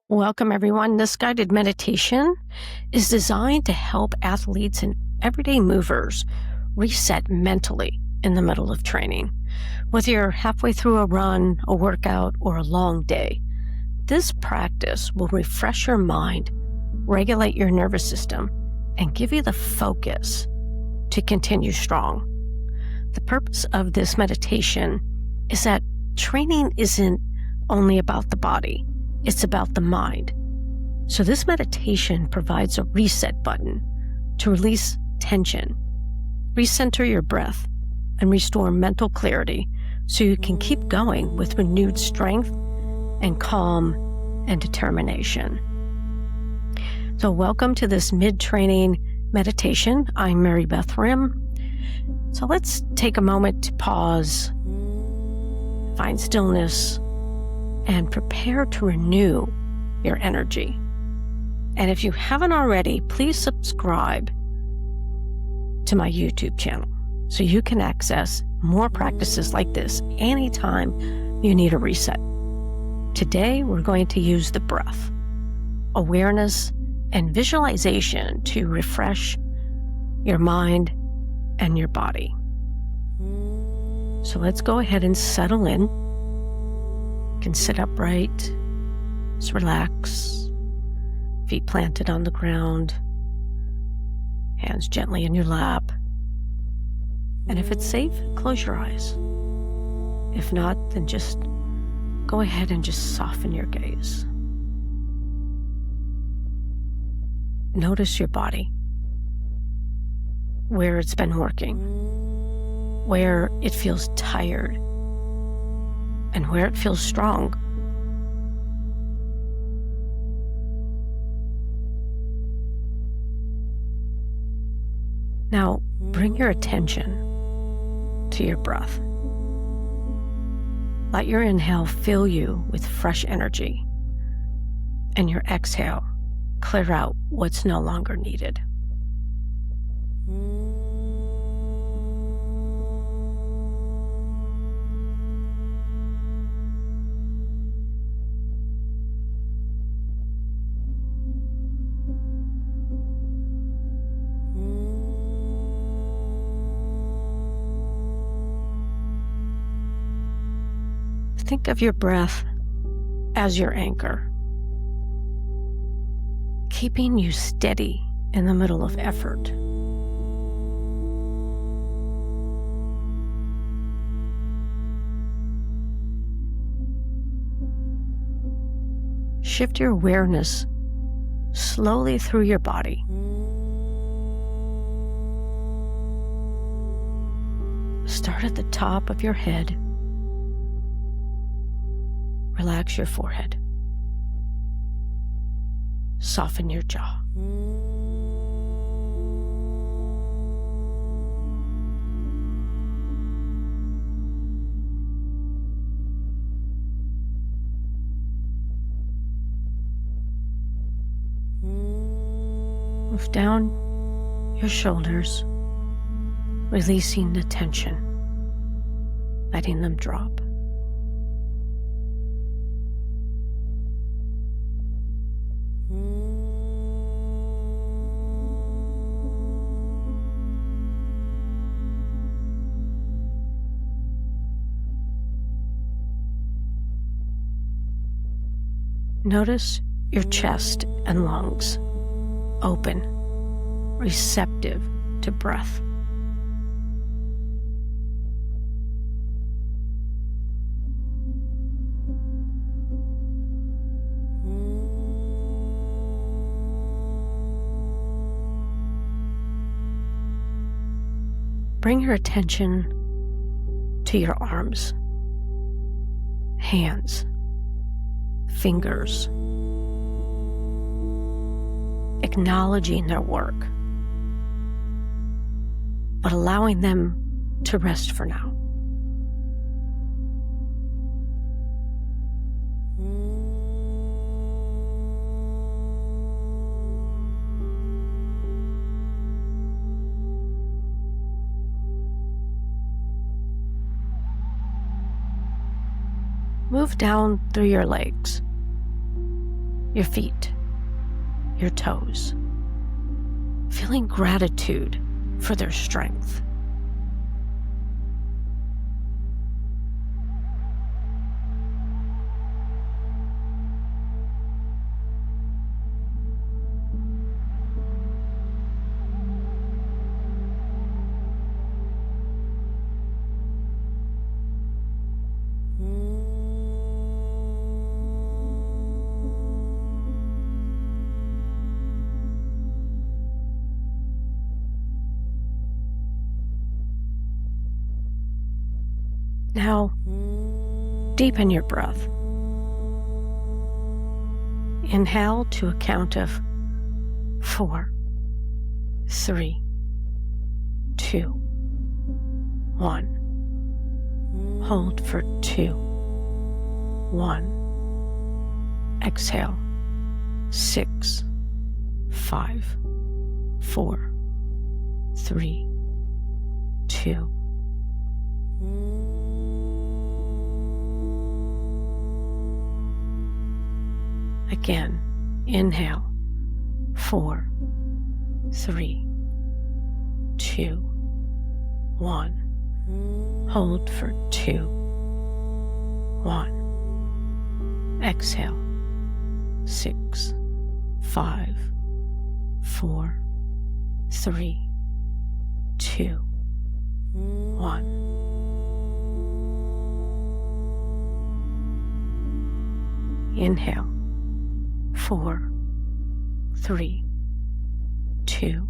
Welcome, everyone. This guided meditation is designed to help athletes and everyday movers reset mentally in the middle of training. Whether you're halfway through a run, a workout, or a long day, this practice will refresh your mind, regulate your nervous system, and give you the focus to continue strong. The purpose of this meditation is that training isn't only about the body. It's about the mind. So this meditation provides a reset button to release tension, recenter your breath, and restore mental clarity so you can keep going with renewed strength and calm and determination. So welcome to this mid-training meditation. I'm Mary Beth Rim. So let's take a moment to pause, find stillness, and prepare to renew your energy. And if you haven't already, please subscribe to my YouTube channel so you can access more practices like this anytime you need a reset. Today, we're going to use the breath, awareness, and visualization to refresh your mind and your body. So let's go ahead and settle in. You can sit upright, just relax, feet planted on the ground, hands gently in your lap. And if it's safe, close your eyes. If not, then just go ahead and just soften your gaze. Notice your body, where it's been working, where it feels tired, and where it feels strong. Now, bring your attention to your breath. Let your inhale fill you with fresh energy, and your exhale clear out what's no longer needed. Think of your breath as your anchor, keeping you steady in the middle of effort. Shift your awareness slowly through your body. Start at the top of your head. Relax your forehead. Soften your jaw. Move down your shoulders, releasing the tension, letting them drop. Notice your chest and lungs, open, receptive to breath. Bring your attention to your arms, hands, fingers, acknowledging their work, but allowing them to rest for now. Move down through your legs, your feet, your toes, feeling gratitude for their strength. Now, deepen your breath. Inhale to a count of 4, 3, 2, 1. Hold for 2, 1. Exhale, 6, 5, 4, 3, 2. Again, inhale, 4, 3, 2, 1. Hold for 2, 1. Exhale, 6, 5, 4, 3, 2, 1. Inhale, 4, 3, 2,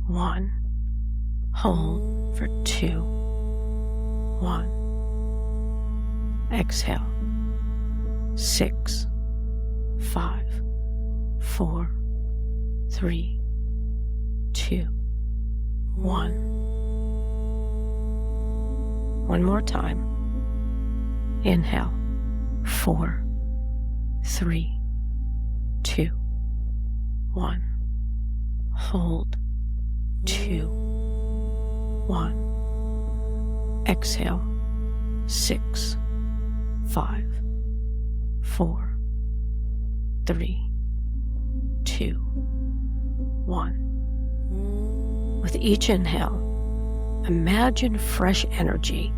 1. Hold for 2, 1. Exhale, 6, 5, 4, 3, 2, 1. One more time. Inhale, 4, 3, 2, 1. Hold, 2, 1. Exhale, 6, 5, 4, 3, 2, 1. With each inhale, imagine fresh energy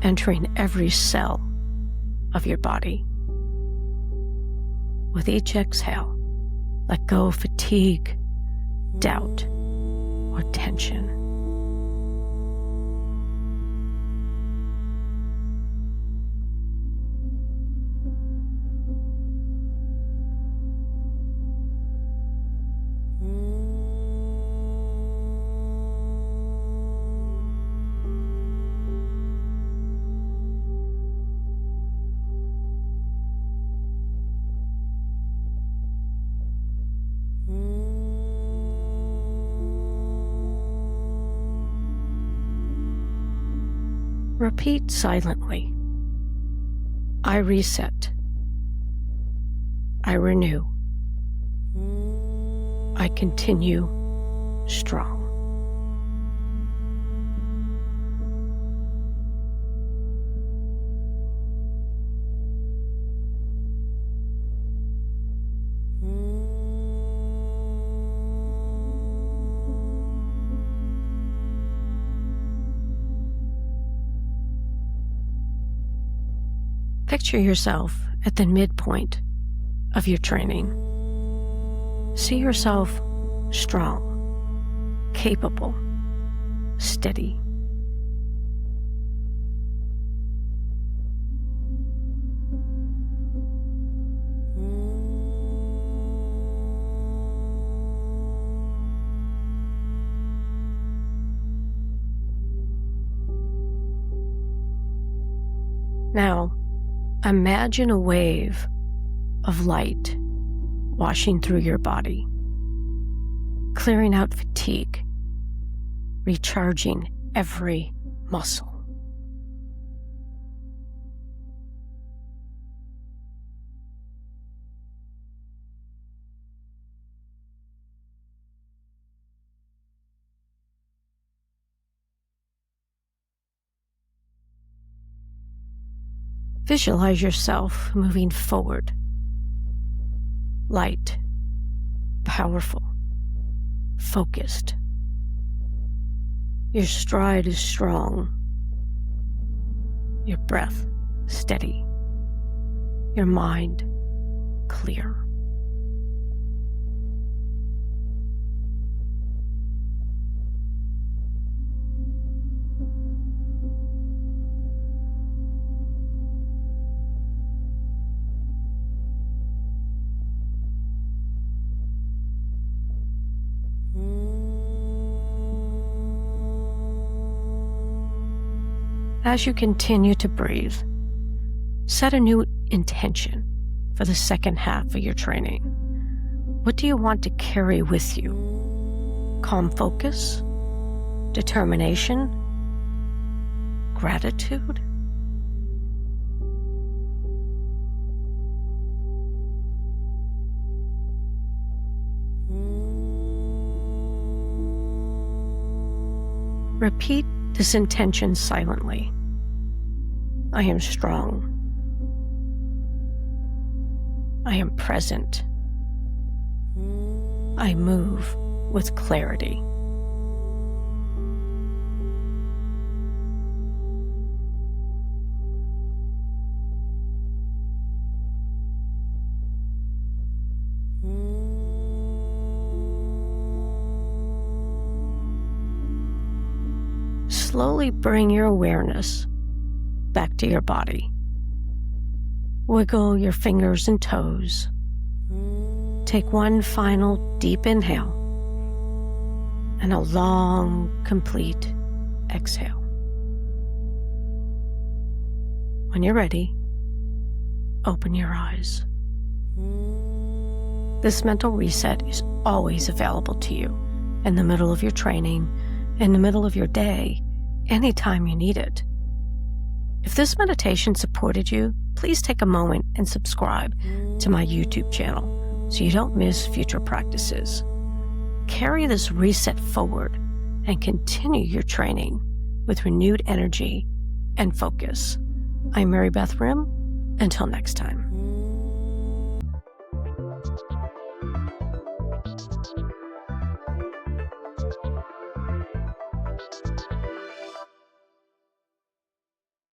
entering every cell of your body. With each exhale, let go of fatigue, doubt, or tension. Repeat silently. I reset. I renew. I continue strong. Picture yourself at the midpoint of your training. See yourself strong, capable, steady. Now, imagine a wave of light washing through your body, clearing out fatigue, recharging every muscle. Visualize yourself moving forward, light, powerful, focused. Your stride is strong, your breath steady, your mind clear. As you continue to breathe, set a new intention for the second half of your training. What do you want to carry with you? Calm focus? Determination? Gratitude? Repeat this intention silently. I am strong. I am present. I move with clarity. Slowly bring your awareness back to your body. Wiggle your fingers and toes. Take one final deep inhale and a long, complete exhale. When you're ready, open your eyes. This mental reset is always available to you in the middle of your training, in the middle of your day, anytime you need it. If this meditation supported you, please take a moment and subscribe to my YouTube channel so you don't miss future practices. Carry this reset forward and continue your training with renewed energy and focus. I'm Mary Beth Rim. Until next time.